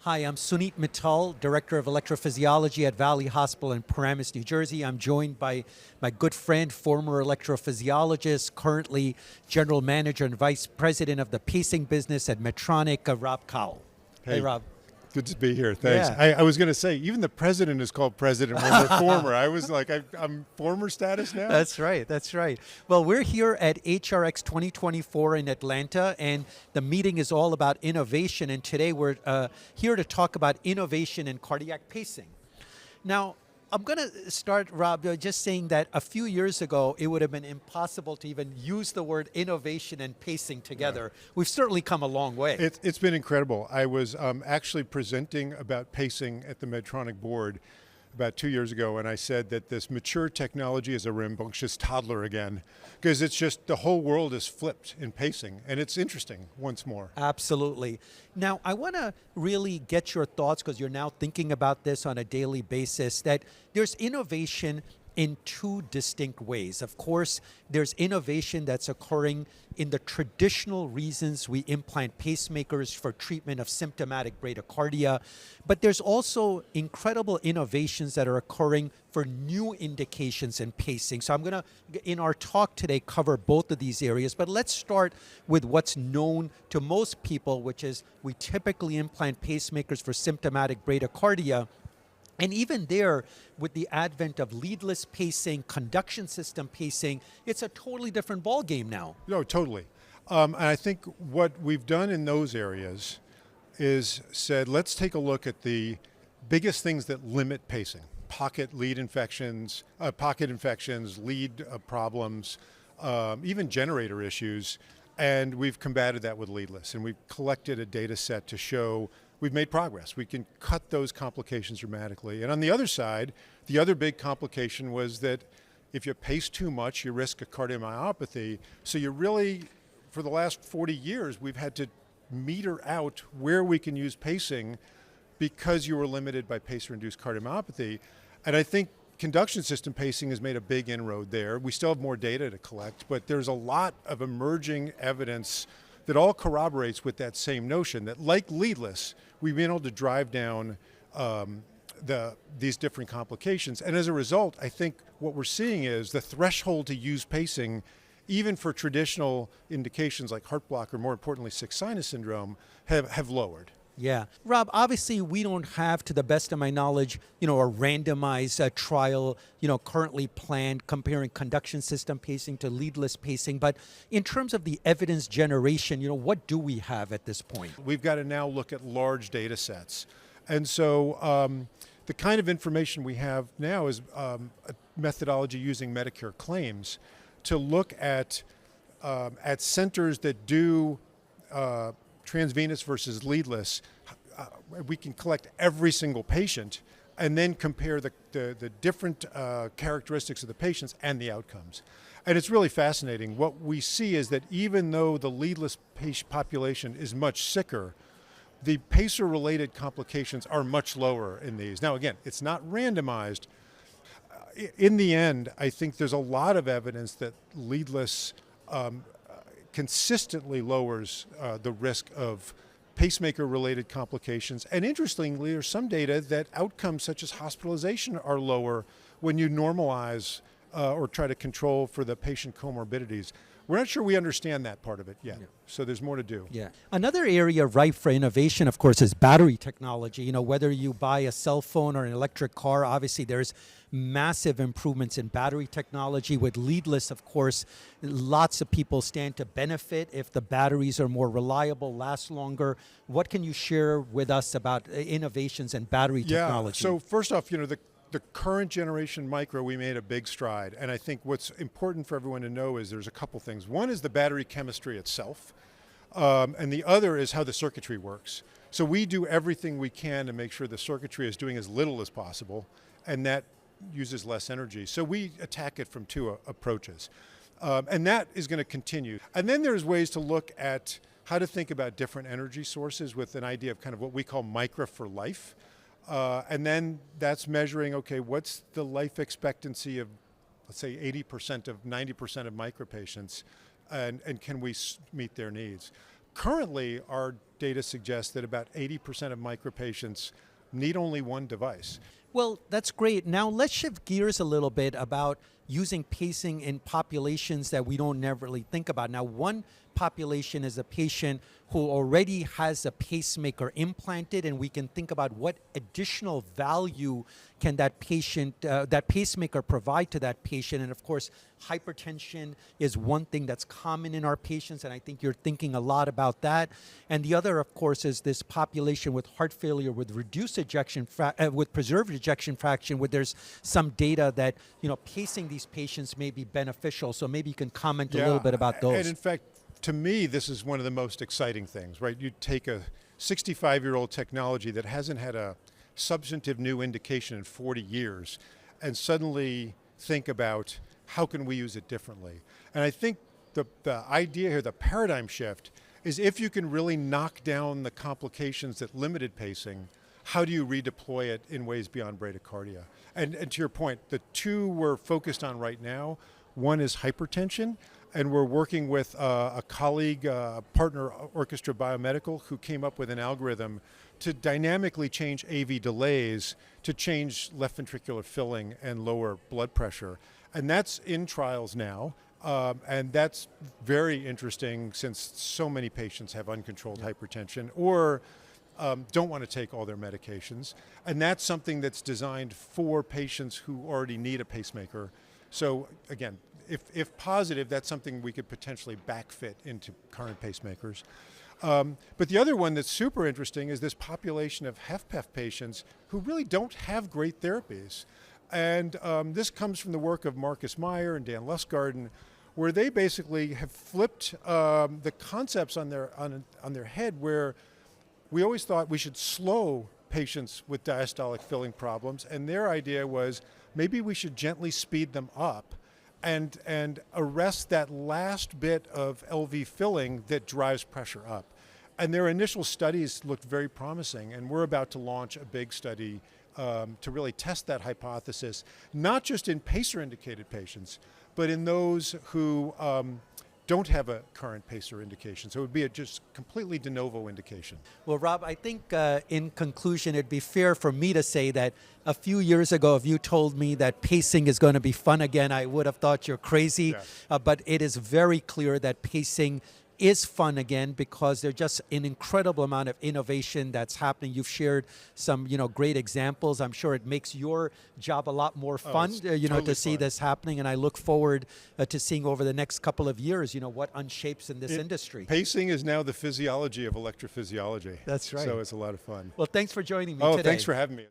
Hi, I'm Suneet Mittal, Director of Electrophysiology at Valley Hospital in Paramus, New Jersey. I'm joined by my good friend, former electrophysiologist, currently General Manager and Vice President of the pacing business at Medtronic, Rob Kowal. Hey, Rob. Good to be here. Thanks. Yeah. I was going to say, even the president is called president when they're former. I was like, I'm former status now? That's right. That's right. Well, we're here at HRX 2024 in Atlanta, and the meeting is all about innovation. And today we're here to talk about innovation in cardiac pacing. Now, I'm going to start, Rob, just saying that a few years ago, it would have been impossible to even use the word innovation and pacing together. Yeah. We've certainly come a long way. It's been incredible. I was actually presenting about pacing at the Medtronic board about 2 years ago, and I said that this mature technology is a rambunctious toddler again, because it's just the whole world is flipped in pacing, and it's interesting once more. Absolutely. Now, I want to really get your thoughts, because you're now thinking about this on a daily basis, that there's innovation in two distinct ways. Of course, there's innovation that's occurring in the traditional reasons we implant pacemakers for treatment of symptomatic bradycardia, but there's also incredible innovations that are occurring for new indications in pacing. So I'm going to, in our talk today, cover both of these areas, but let's start with what's known to most people, which is we typically implant pacemakers for symptomatic bradycardia. And even there, with the advent of leadless pacing, conduction system pacing, it's a totally different ballgame now. No, totally. And I think what we've done in those areas is said, let's take a look at the biggest things that limit pacing. Pocket infections, lead problems, even generator issues. And we've combated that with leadless. And we've collected a data set to show we've made progress. We can cut those complications dramatically. And on the other side, the other big complication was that if you pace too much, you risk a cardiomyopathy. So you really, for the last 40 years, we've had to meter out where we can use pacing because you were limited by pacer-induced cardiomyopathy. And I think conduction system pacing has made a big inroad there. We still have more data to collect, but there's a lot of emerging evidence that all corroborates with that same notion that, like leadless, we've been able to drive down these different complications. And as a result, I think what we're seeing is the threshold to use pacing, even for traditional indications like heart block or more importantly, sick sinus syndrome, have lowered. Yeah. Rob, obviously we don't have, to the best of my knowledge, a randomized trial, currently planned comparing conduction system pacing to leadless pacing. But in terms of the evidence generation, what do we have at this point? We've got to now look at large data sets. And so the kind of information we have now is a methodology using Medicare claims to look at centers that do transvenous versus leadless. We can collect every single patient and then compare the different characteristics of the patients and the outcomes. And it's really fascinating. What we see is that even though the leadless patient population is much sicker, the pacer-related complications are much lower in these. Now again, it's not randomized. In the end, I think there's a lot of evidence that leadless consistently lowers the risk of pacemaker-related complications. And interestingly, there's some data that outcomes such as hospitalization are lower when you normalize or try to control for the patient comorbidities. We're not sure we understand that part of it yet, so there's more to do. Yeah. Another area ripe for innovation, of course, is battery technology. Whether you buy a cell phone or an electric car, obviously there's massive improvements in battery technology. With leadless, of course, lots of people stand to benefit if the batteries are more reliable, last longer. What can you share with us about innovations in battery technology? So first off, the current generation micro, we made a big stride. And I think what's important for everyone to know is there's a couple things. One is the battery chemistry itself. And the other is how the circuitry works. So we do everything we can to make sure the circuitry is doing as little as possible, and that uses less energy. So we attack it from two approaches. And that is going to continue. And then there's ways to look at how to think about different energy sources with an idea of kind of what we call micro for life. And then that's measuring, okay, what's the life expectancy of, let's say, 80% of 90% of micro patients, and can we meet their needs? currently, our data suggests that about 80% of micro patients need only one device. Well, that's great. Now let's shift gears a little bit about using pacing in populations that we don't never really think about. Now, one population is a patient who already has a pacemaker implanted, and we can think about what additional value can that patient, that pacemaker provide to that patient. And of course, hypertension is one thing that's common in our patients, and I think you're thinking a lot about that. And the other, of course, is this population with heart failure with reduced ejection, with preserved ejection fraction, where there's some data that, pacing these patients may be beneficial. So maybe you can comment a little bit about those. And in fact, to me, this is one of the most exciting things, right? You take a 65-year-old technology that hasn't had a substantive new indication in 40 years and suddenly think about how can we use it differently. And I think the idea here, the paradigm shift, is if you can really knock down the complications that limited pacing, how do you redeploy it in ways beyond bradycardia? And to your point, the two we're focused on right now, one is hypertension, and we're working with a colleague, partner, Orchestra Biomedical, who came up with an algorithm to dynamically change AV delays to change left ventricular filling and lower blood pressure. And that's in trials now. And that's very interesting since so many patients have uncontrolled hypertension or don't want to take all their medications. And that's something that's designed for patients who already need a pacemaker. So again, if positive, that's something we could potentially backfit into current pacemakers. But the other one that's super interesting is this population of HFpEF patients who really don't have great therapies. And this comes from the work of Marcus Meyer and Dan Lustgarten, where they basically have flipped the concepts on their head, where we always thought we should slow patients with diastolic filling problems, and their idea was maybe we should gently speed them up and arrest that last bit of LV filling that drives pressure up. And their initial studies looked very promising, and we're about to launch a big study to really test that hypothesis, not just in pacer-indicated patients, but in those who don't have a current pacer indication. So it would be a just completely de novo indication. Well, Rob, I think in conclusion, it'd be fair for me to say that a few years ago, if you told me that pacing is going to be fun again, I would have thought you're crazy. Yeah. But it is very clear that pacing is fun again because there's just an incredible amount of innovation that's happening. You've shared some, great examples. I'm sure it makes your job a lot more fun, to see this happening. And I look forward to seeing over the next couple of years, what unshapes in this industry. Pacing is now the physiology of electrophysiology. That's right. So it's a lot of fun. Well, thanks for joining me today. Thanks for having me.